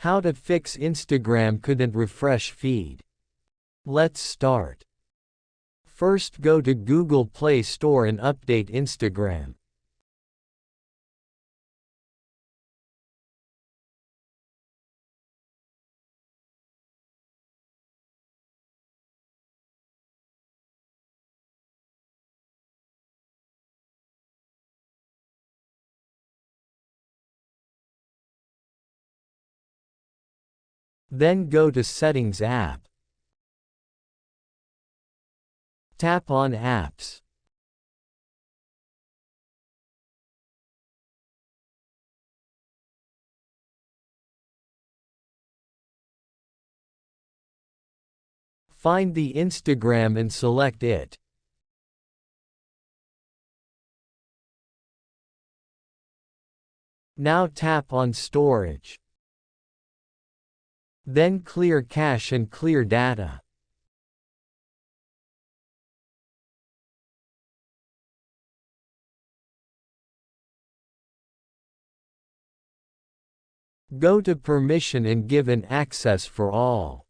How to fix Instagram couldn't refresh feed. Let's start. First, go to Google Play Store and update Instagram. Then go to Settings app. Tap on Apps. Find the Instagram and select it. Now tap on Storage. Then clear cache and clear data. Go to Permission and give an access for all.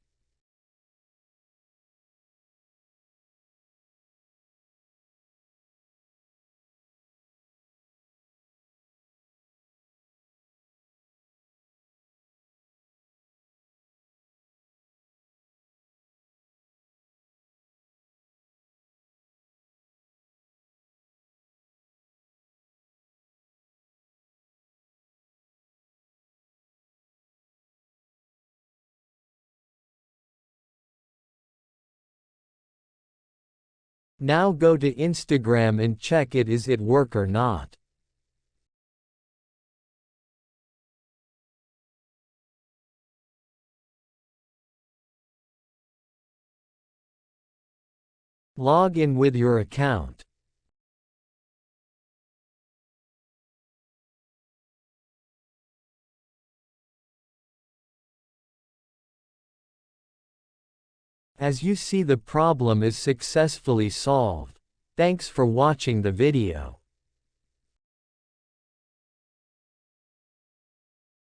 Now go to Instagram and check is it work or not. Log in with your account. As you see, the problem is successfully solved. Thanks for watching the video.